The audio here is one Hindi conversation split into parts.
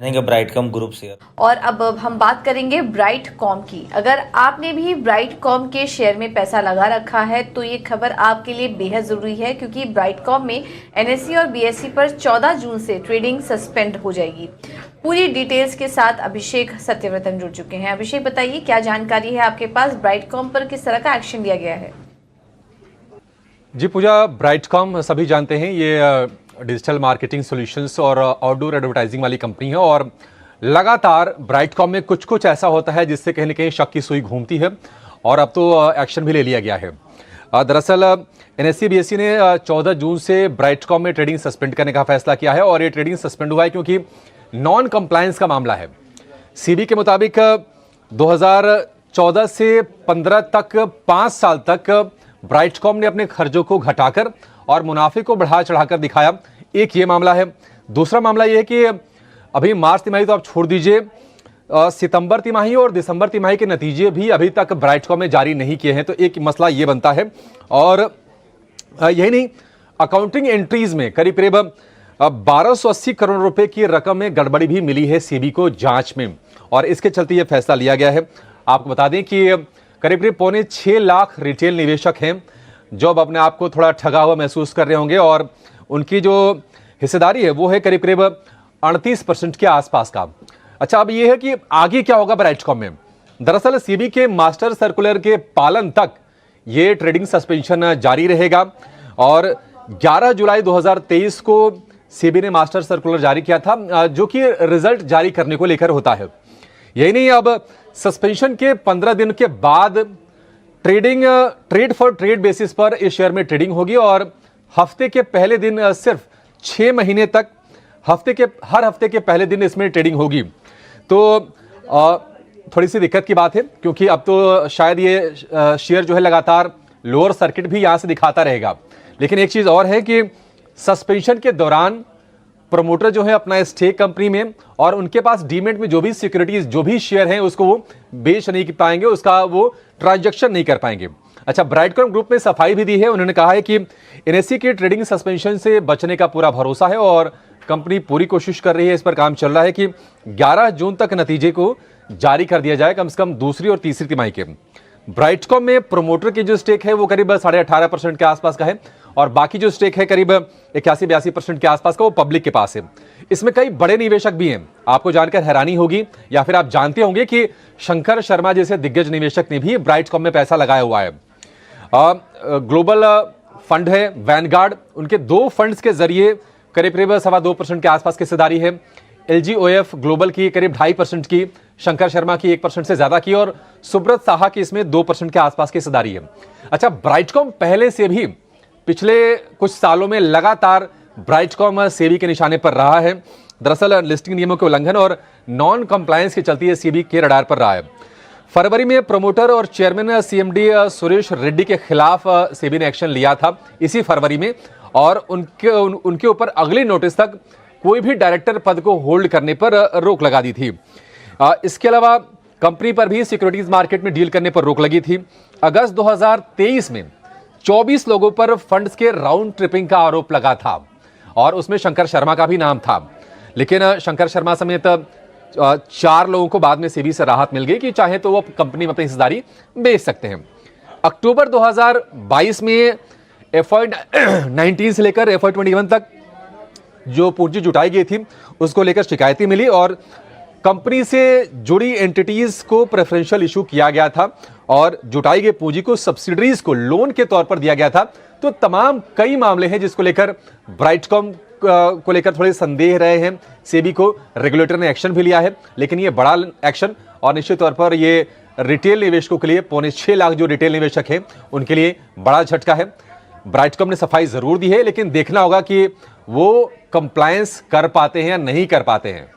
Brightcom group share. और अब हम बात करेंगे ब्राइटकॉम की। अगर आपने भी ब्राइटकॉम के शेयर में पैसा लगा रखा है तो ये खबर आपके लिए बेहद जरूरी है, क्योंकि ब्राइटकॉम में एनएसई और बीएसई पर 14 जून से ट्रेडिंग सस्पेंड हो जाएगी। पूरी डिटेल्स के साथ अभिषेक सत्यव्रतन जुड़ चुके हैं। अभिषेक, बताइए क्या जानकारी है आपके पास, ब्राइटकॉम पर किस तरह का एक्शन लिया गया है? जी पूजा, ब्राइटकॉम सभी जानते हैं ये डिजिटल मार्केटिंग सॉल्यूशंस और आउटडोर एडवर्टाइजिंग वाली कंपनी है और लगातार ब्राइटकॉम में कुछ कुछ ऐसा होता है जिससे कहीं ना कहीं शक की सुई घूमती है और अब तो एक्शन भी ले लिया गया है। दरअसल एनएसई बीएसई ने 14 जून से ब्राइटकॉम में ट्रेडिंग सस्पेंड करने का फैसला किया है और ये ट्रेडिंग सस्पेंड हुआ है क्योंकि नॉन कंप्लायंस का मामला है। सीबी के मुताबिक 2014 से 15 तक 5 साल तक ब्राइटकॉम ने अपने खर्चों को घटाकर और मुनाफे को बढ़ा चढ़ाकर दिखाया। एक ये मामला है। दूसरा मामला ये है कि अभी मार्च तिमाही तो आप छोड़ दीजिए, सितंबर तिमाही और दिसंबर तिमाही के नतीजे भी अभी तक ब्राइटकॉम में जारी नहीं किए हैं। तो एक मसला ये बनता है। और यही नहीं, अकाउंटिंग एंट्रीज में करीब करीब 1280 करोड़ रुपए की रकम में गड़बड़ी भी मिली है सीबी को जांच में और इसके चलते यह फैसला लिया गया है। आपको बता दें कि करीब करीब 6.25 लाख रिटेल निवेशक हैं जो अब अपने आप को थोड़ा ठगा हुआ महसूस कर रहे होंगे और उनकी जो हिस्सेदारी है वो है करीब करीब 38% के आसपास का। अच्छा, अब ये है कि आगे क्या होगा ब्राइटकॉम में। दरअसल सीबी के मास्टर सर्कुलर के पालन तक ये ट्रेडिंग सस्पेंशन जारी रहेगा और 11 जुलाई 2023 को सीबी ने मास्टर सर्कुलर जारी किया था जो कि रिजल्ट जारी करने को लेकर होता है। यही नहीं, अब सस्पेंशन के 15 दिन के बाद ट्रेड फॉर ट्रेड बेसिस पर इस शेयर में ट्रेडिंग होगी और हफ्ते के पहले दिन सिर्फ 6 महीने तक हर हफ्ते के पहले दिन इसमें ट्रेडिंग होगी। तो थोड़ी सी दिक्कत की बात है क्योंकि अब तो शायद ये शेयर जो है लगातार लोअर सर्किट भी यहां से दिखाता रहेगा। लेकिन एक चीज और है कि सस्पेंशन के दौरान प्रमोटर जो है अपना स्टेक कंपनी में और उनके पास डीमेट में जो भी सिक्योरिटीज जो भी शेयर हैं उसको वो बेच नहीं पाएंगे, उसका वो ट्रांजैक्शन नहीं कर पाएंगे। अच्छा, ब्राइटकॉम ग्रुप ने सफाई भी दी है। उन्होंने कहा है कि एनएसई की ट्रेडिंग सस्पेंशन से बचने का पूरा भरोसा है और कंपनी पूरी कोशिश कर रही है, इस पर काम चल रहा है कि 11 जून तक नतीजे को जारी कर दिया जाए, कम से कम दूसरी और तीसरी तिमाही के। ब्राइटकॉम में प्रोमोटर की जो स्टेक है वो करीब 18.5% के आसपास का है और बाकी जो स्टेक है करीब 81-82% के आसपास का वो पब्लिक के पास है। इसमें कई बड़े निवेशक भी हैं। आपको जानकर हैरानी होगी या फिर आप जानते होंगे कि शंकर शर्मा जैसे दिग्गज निवेशक ने भी ब्राइटकॉम में पैसा लगाया हुआ है। ग्लोबल फंड है वैनगार्ड, उनके 2 फंड्स के जरिए करीब करीब 2.25% के आसपास की हिस्सेदारी है। LGOF ग्लोबल की करीब 2.5% की, शंकर शर्मा की 1% से ज्यादा की और सुब्रत साहा की इसमें 2% के आसपास की हिस्सेदारी है। अच्छा, ब्राइटकॉम पहले से भी पिछले कुछ सालों में लगातार ब्राइटकॉम सेबी के निशाने पर रहा है। दरअसल लिस्टिंग नियमों के उल्लंघन और नॉन कंप्लायंस के चलते सेबी के रडार पर रहा है। फरवरी में प्रमोटर और चेयरमैन सीएमडी सुरेश रेड्डी के खिलाफ सेबी ने एक्शन लिया था इसी फरवरी में और उनके ऊपर अगली नोटिस तक कोई भी डायरेक्टर पद को होल्ड करने पर रोक लगा दी थी। इसके अलावा कंपनी पर भी सिक्योरिटीज मार्केट में डील करने पर रोक लगी थी। अगस्त 2023 में 24 लोगों पर फंड्स के राउंड ट्रिपिंग का आरोप लगा था और उसमें शंकर शर्मा का भी नाम था। लेकिन शंकर शर्मा समेत 4 लोगों को बाद में सेबी से राहत मिल गई कि चाहे तो वो कंपनी में अपनी हिस्सेदारी बेच सकते हैं। अक्टूबर 2022 में FY19 से लेकर FY21 तक जो पूंजी जुटाई गई थी उसको लेकर शिकायतें मिली और कंपनी से जुड़ी एंटिटीज को प्रेफरेंशियल इशू किया गया था और जुटाई गई पूंजी को सब्सिडरीज को लोन के तौर पर दिया गया था। तो तमाम कई मामले हैं जिसको लेकर ब्राइटकॉम को लेकर थोड़े संदेह रहे हैं। सेबी को रेगुलेटर ने एक्शन भी लिया है, लेकिन ये बड़ा एक्शन और निश्चित तौर पर ये रिटेल निवेशकों के लिए 6.25 लाख जो रिटेल निवेशक हैं उनके लिए बड़ा झटका है। ब्राइटकॉम ने सफाई जरूर दी है, लेकिन देखना होगा कि वो कंप्लायंस कर पाते हैं या नहीं कर पाते हैं।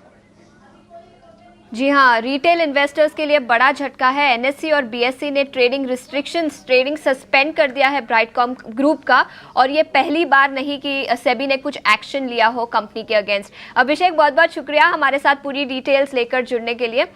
जी हाँ, रिटेल इन्वेस्टर्स के लिए बड़ा झटका है। एनएसई और बीएसई ने ट्रेडिंग सस्पेंड कर दिया है ब्राइटकॉम ग्रुप का और ये पहली बार नहीं कि सेबी ने कुछ एक्शन लिया हो कंपनी के अगेंस्ट। अभिषेक, बहुत बहुत शुक्रिया हमारे साथ पूरी डिटेल्स लेकर जुड़ने के लिए।